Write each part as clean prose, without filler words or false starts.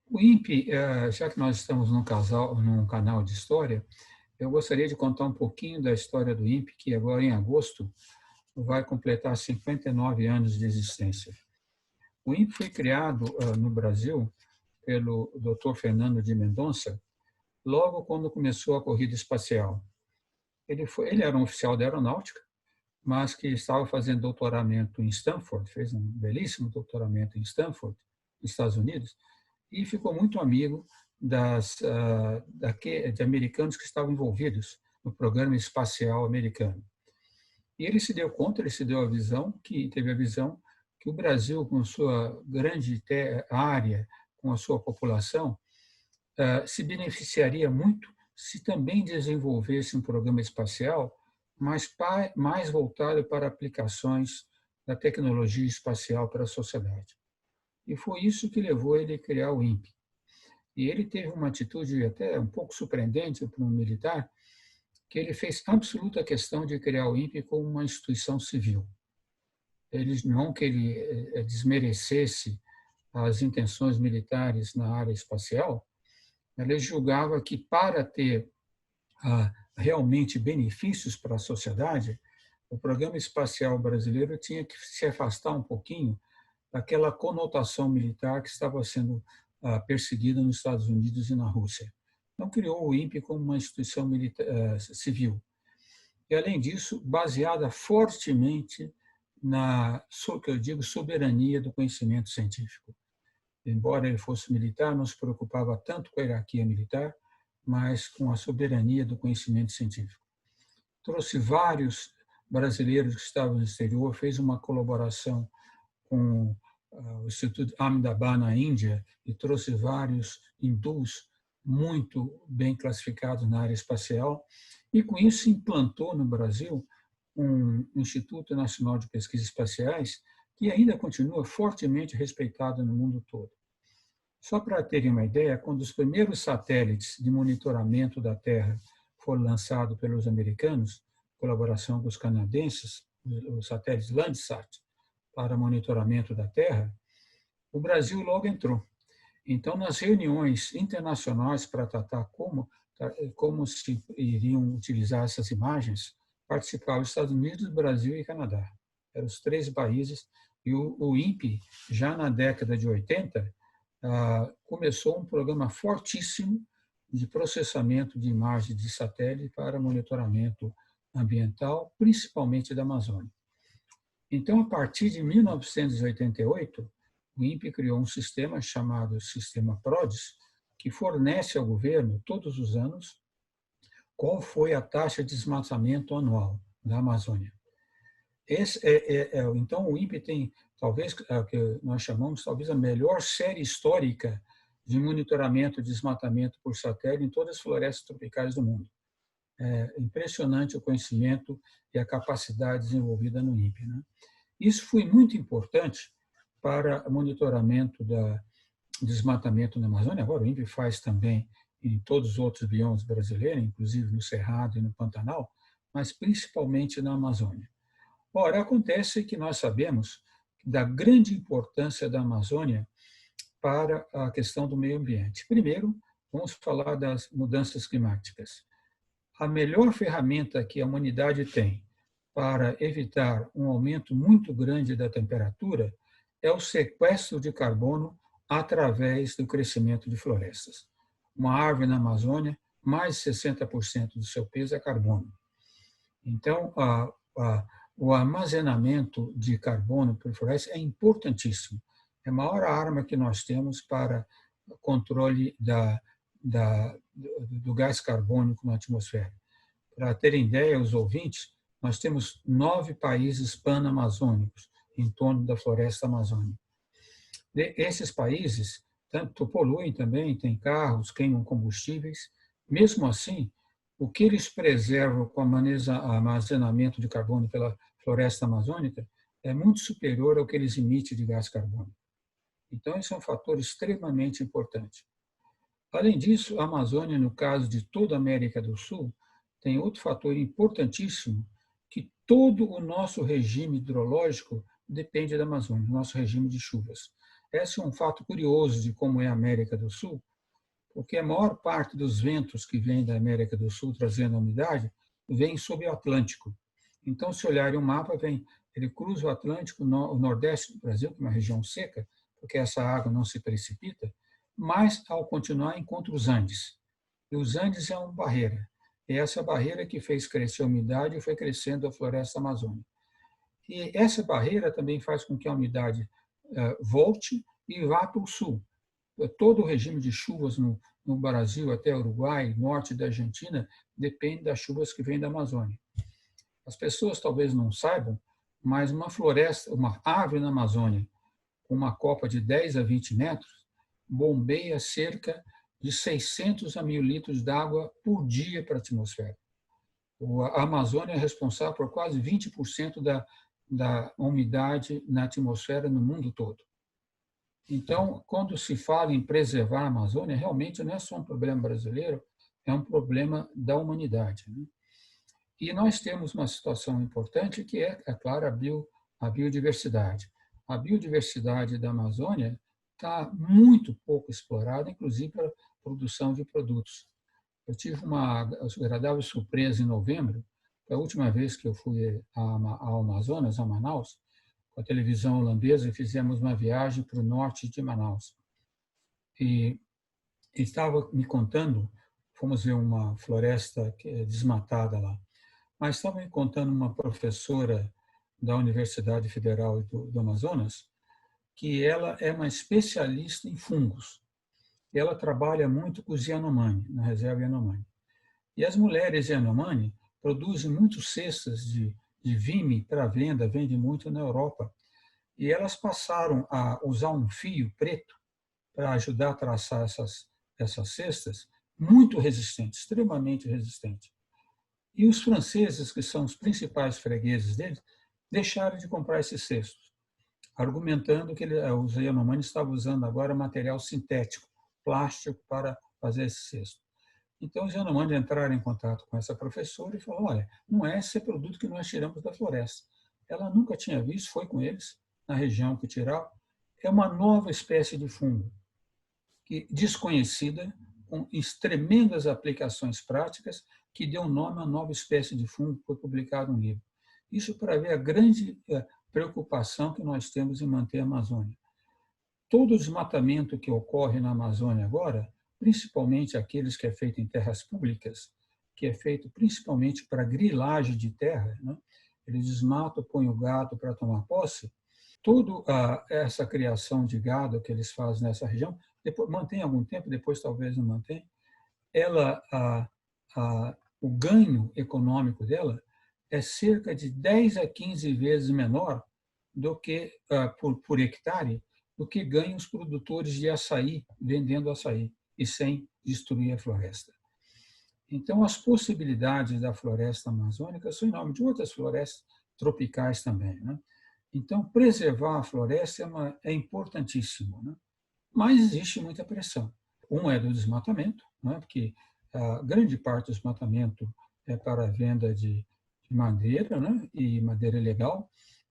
O INPE, já que nós estamos num canal de história, eu gostaria de contar um pouquinho da história do INPE, que agora em agosto vai completar 59 anos de existência. O INPE foi criado no Brasil pelo Dr. Fernando de Mendonça, logo quando começou a corrida espacial. Ele era um oficial da aeronáutica, mas que estava fazendo doutoramento em Stanford, fez um belíssimo doutoramento em Stanford, nos Estados Unidos, e ficou muito amigo de americanos que estavam envolvidos no programa espacial americano. E ele se deu conta, ele se deu a visão, teve a visão que o Brasil, com sua grande área, com a sua população, se beneficiaria muito se também desenvolvesse um programa espacial mais voltado para aplicações da tecnologia espacial para a sociedade. E foi isso que levou ele a criar o INPE. E ele teve uma atitude até um pouco surpreendente para um militar, que ele fez absoluta questão de criar o INPE como uma instituição civil. Não que ele desmerecesse as intenções militares na área espacial, ele julgava que para ter realmente benefícios para a sociedade, o programa espacial brasileiro tinha que se afastar um pouquinho daquela conotação militar que estava sendo perseguida nos Estados Unidos e na Rússia. Então, criou o INPE como uma instituição civil. E, além disso, baseada fortemente na, que eu digo, soberania do conhecimento científico. Embora ele fosse militar, não se preocupava tanto com a hierarquia militar, mas com a soberania do conhecimento científico. Trouxe vários brasileiros que estavam no exterior, fez uma colaboração com o Instituto Ahmedabad, na Índia, e trouxe vários hindus muito bem classificados na área espacial, e com isso implantou no Brasil um Instituto Nacional de Pesquisas Espaciais que ainda continua fortemente respeitado no mundo todo. Só para terem uma ideia, quando os primeiros satélites de monitoramento da Terra foram lançados pelos americanos, em colaboração com os canadenses, os satélites Landsat, para monitoramento da Terra, o Brasil logo entrou. Então, nas reuniões internacionais para tratar como se iriam utilizar essas imagens, participavam os Estados Unidos, Brasil e Canadá. Eram os três países. E o INPE, já na década de 80, começou um programa fortíssimo de processamento de imagens de satélite para monitoramento ambiental, principalmente da Amazônia. Então, a partir de 1988, o INPE criou um sistema chamado Sistema PRODES, que fornece ao governo, todos os anos, qual foi a taxa de desmatamento anual da Amazônia. Então, o INPE tem, talvez, o que nós chamamos, talvez, a melhor série histórica de monitoramento de desmatamento por satélite em todas as florestas tropicais do mundo. É impressionante o conhecimento e a capacidade desenvolvida no INPE, né? Isso foi muito importante para o monitoramento do desmatamento na Amazônia. Agora, o INPE faz também em todos os outros biomas brasileiros, inclusive no Cerrado e no Pantanal, mas principalmente na Amazônia. Ora, acontece que nós sabemos da grande importância da Amazônia para a questão do meio ambiente. Primeiro, vamos falar das mudanças climáticas. A melhor ferramenta que a humanidade tem para evitar um aumento muito grande da temperatura é o sequestro de carbono através do crescimento de florestas. Uma árvore na Amazônia, mais de 60% do seu peso é carbono. Então, o armazenamento de carbono por floresta é importantíssimo. É a maior arma que nós temos para o controle do gás carbônico na atmosfera. Para terem ideia, os ouvintes, nós temos 9 países panamazônicos em torno da floresta amazônica. Esses países tanto poluem também, têm carros, queimam combustíveis. Mesmo assim, o que eles preservam com o armazenamento de carbono pela floresta amazônica é muito superior ao que eles emitem de gás carbônico. Então, esse é um fator extremamente importante. Além disso, a Amazônia, no caso de toda a América do Sul, tem outro fator importantíssimo, que todo o nosso regime hidrológico depende da Amazônia, nosso regime de chuvas. Esse é um fato curioso de como é a América do Sul, porque a maior parte dos ventos que vêm da América do Sul trazendo a umidade vem sob o Atlântico. Então, se olharem o mapa, ele cruza o Atlântico, o nordeste do Brasil, que é uma região seca, porque essa água não se precipita, mas, ao continuar, encontra os Andes. E os Andes é uma barreira. E essa barreira que fez crescer a umidade e foi crescendo a floresta amazônica. E essa barreira também faz com que a umidade volte e vá para o sul. Todo o regime de chuvas no Brasil, até Uruguai, norte da Argentina, depende das chuvas que vêm da Amazônia. As pessoas talvez não saibam, mas uma floresta, uma árvore na Amazônia, com uma copa de 10 a 20 metros, bombeia cerca de 600 a 1.000 litros d'água por dia para a atmosfera. A Amazônia é responsável por quase 20% da umidade na atmosfera no mundo todo. Então, quando se fala em preservar a Amazônia, realmente não é só um problema brasileiro, é um problema da humanidade. E nós temos uma situação importante que é claro, a biodiversidade. A biodiversidade da Amazônia está muito pouco explorada, inclusive para a produção de produtos. Eu tive uma agradável surpresa em novembro, foi a última vez que eu fui ao Amazonas, a Manaus, com a televisão holandesa, e fizemos uma viagem para o norte de Manaus. E estava me contando, fomos ver uma floresta desmatada lá, mas estava me contando uma professora da Universidade Federal do Amazonas, que ela é uma especialista em fungos. Ela trabalha muito com os Yanomami, na reserva Yanomami. E as mulheres Yanomami produzem muitos cestas de vime para venda, vende muito na Europa. E elas passaram a usar um fio preto para ajudar a traçar essas cestas, muito resistentes, extremamente resistentes. E os franceses, que são os principais fregueses deles, deixaram de comprar esses cestos, argumentando que os Yanomami estavam usando agora material sintético, plástico, para fazer esse cesto. Então, os Yanomami entraram em contato com essa professora e falaram: olha, não é esse produto que nós tiramos da floresta. Ela nunca tinha visto, foi com eles, na região que tiraram. É uma nova espécie de fungo, desconhecida, com tremendas aplicações práticas, que deu nome a nova espécie de fungo, que foi publicado um livro. Isso para ver a grande preocupação que nós temos em manter a Amazônia. Todo o desmatamento que ocorre na Amazônia agora, principalmente aqueles que é feito em terras públicas, que é feito principalmente para grilagem de terra, né? Eles desmatam, põem o gado para tomar posse. Toda essa criação de gado que eles fazem nessa região, depois, mantém algum tempo, depois talvez não mantém, o ganho econômico dela é cerca de 10 a 15 vezes menor do que por hectare do que ganham os produtores de açaí vendendo açaí e sem destruir a floresta. Então, as possibilidades da floresta amazônica são enormes, de outras florestas tropicais também, né? Então, preservar a floresta é importantíssimo, né? Mas existe muita pressão. Um é do desmatamento, né? Porque a grande parte do desmatamento é para a venda de madeira, né? E madeira ilegal.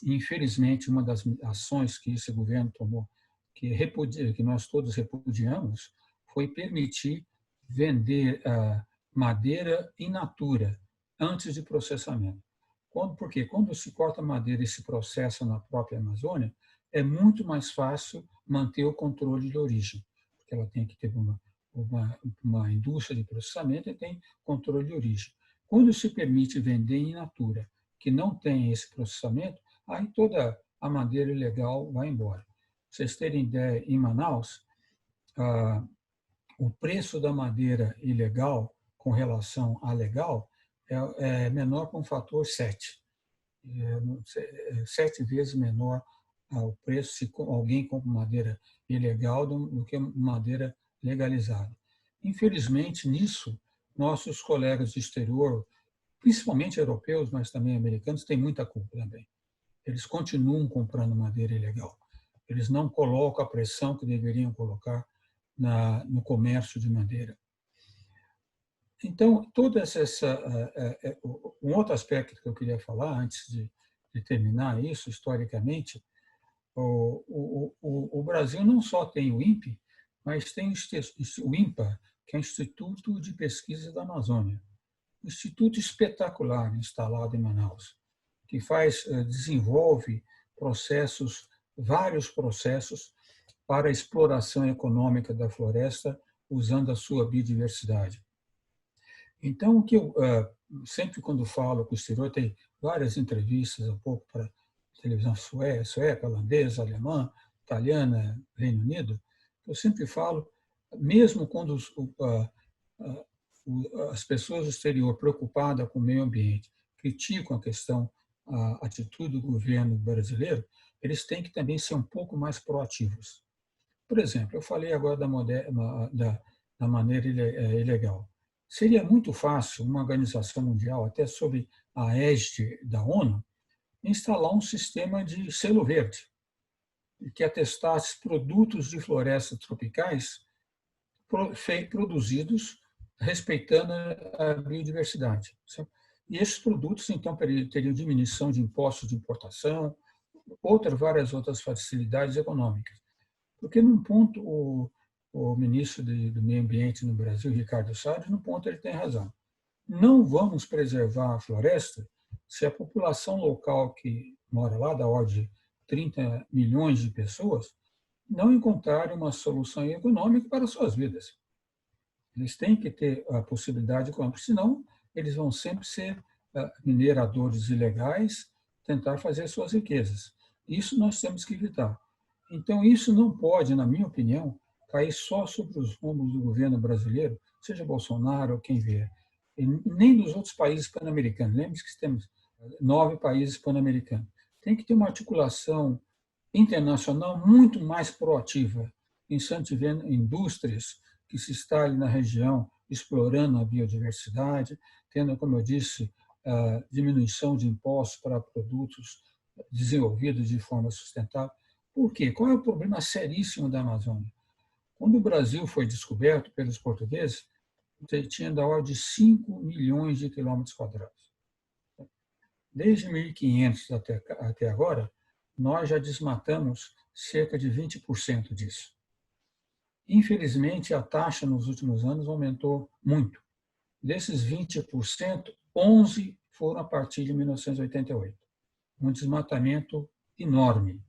Infelizmente, uma das ações que esse governo tomou, que nós todos repudiamos, foi permitir vender madeira in natura, antes de processamento. Por quê? Quando se corta madeira e se processa na própria Amazônia, é muito mais fácil manter o controle de origem, porque ela tem que ter uma indústria de processamento e tem controle de origem. Quando se permite vender in natura, que não tem esse processamento, aí toda a madeira ilegal vai embora. Pra vocês terem ideia, em Manaus, o preço da madeira ilegal com relação à legal é menor com um fator 7. 7 vezes menor o preço se alguém compra madeira ilegal do que madeira legalizada. Infelizmente, nisso, nossos colegas do exterior, principalmente europeus, mas também americanos, têm muita culpa também. Eles continuam comprando madeira ilegal. Eles não colocam a pressão que deveriam colocar no comércio de madeira. Então, um outro aspecto que eu queria falar, antes de terminar isso, historicamente, O Brasil não só tem o INPE, mas tem o INPA, que é o Instituto de Pesquisa da Amazônia. Um instituto espetacular instalado em Manaus, que desenvolve processos, vários processos para a exploração econômica da floresta usando a sua biodiversidade. Então, o que eu sempre quando falo com o exterior, tem várias entrevistas, um pouco para televisão sueca, holandesa, alemã, italiana, Reino Unido, eu sempre falo, mesmo quando as pessoas do exterior preocupadas com o meio ambiente criticam a atitude do governo brasileiro, eles têm que também ser um pouco mais proativos. Por exemplo, eu falei agora da maneira ilegal. Seria muito fácil uma organização mundial, até sob a égide da ONU, instalar um sistema de selo verde, que atestasse produtos de florestas tropicais produzidos respeitando a biodiversidade. E esses produtos, então, teriam diminuição de impostos de importação, várias outras facilidades econômicas. Porque, num ponto, o ministro do Meio Ambiente no Brasil, Ricardo Salles, num ponto ele tem razão. Não vamos preservar a floresta se a população local que mora lá, da ordem de 30 milhões de pessoas, não encontrarem uma solução econômica para suas vidas. Eles têm que ter a possibilidade econômica, senão eles vão sempre ser mineradores ilegais, tentar fazer suas riquezas. Isso nós temos que evitar. Então, isso não pode, na minha opinião, cair só sobre os ombros do governo brasileiro, seja Bolsonaro ou quem vier, e nem dos outros países pan-americanos. Lembre-se que temos 9 países pan-americanos. Tem que ter uma articulação internacional muito mais proativa, incentivando indústrias que se instalem na região, explorando a biodiversidade, tendo, como eu disse, a diminuição de impostos para produtos desenvolvidos de forma sustentável. Por quê? Qual é o problema seríssimo da Amazônia? Quando o Brasil foi descoberto pelos portugueses, tinha da ordem de 5 milhões de quilômetros quadrados. Desde 1500 até agora, nós já desmatamos cerca de 20% disso. Infelizmente, a taxa nos últimos anos aumentou muito. Desses 20%, 11 foram a partir de 1988. Um desmatamento enorme.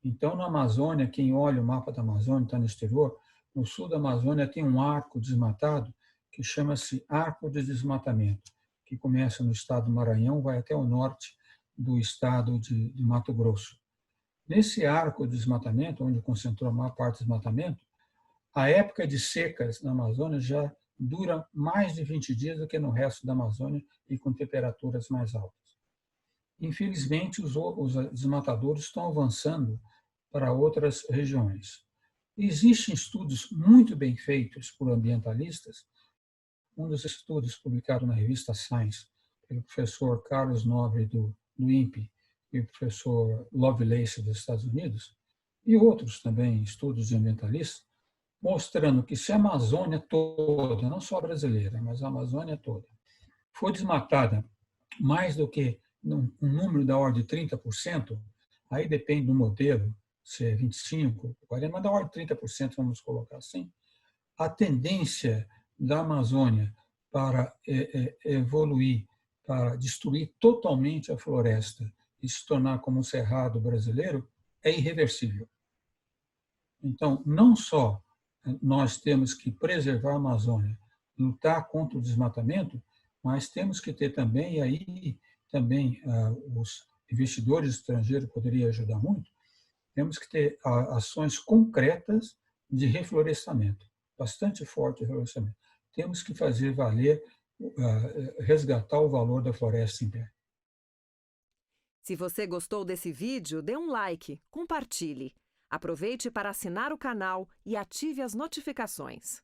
Então, na Amazônia, quem olha o mapa da Amazônia, está no exterior, no sul da Amazônia tem um arco desmatado que chama-se Arco de Desmatamento, que começa no estado do Maranhão, vai até o norte do estado de Mato Grosso. Nesse arco de desmatamento, onde concentrou a maior parte do desmatamento, a época de secas na Amazônia já dura mais de 20 dias do que no resto da Amazônia e com temperaturas mais altas. Infelizmente, os desmatadores estão avançando para outras regiões. Existem estudos muito bem feitos por ambientalistas. Um dos estudos publicado na revista Science, pelo professor Carlos Nobre, do INPE, e o professor Lovelace, dos Estados Unidos, e outros também estudos de ambientalistas, mostrando que se a Amazônia toda, não só a brasileira, mas a Amazônia toda, for desmatada mais do que um número da ordem de 30%, aí depende do modelo, se é 25%, 40%, mas da ordem de 30%, vamos colocar assim, a tendência da Amazônia para evoluir, para destruir totalmente a floresta e se tornar como um cerrado brasileiro, é irreversível. Então, não só nós temos que preservar a Amazônia, lutar contra o desmatamento, mas temos que ter também, e aí também os investidores estrangeiros poderiam ajudar muito, temos que ter ações concretas de reflorestamento, bastante forte reflorestamento. Temos que fazer valer, resgatar o valor da floresta em pé. Se você gostou desse vídeo, dê um like, compartilhe. Aproveite para assinar o canal e ative as notificações.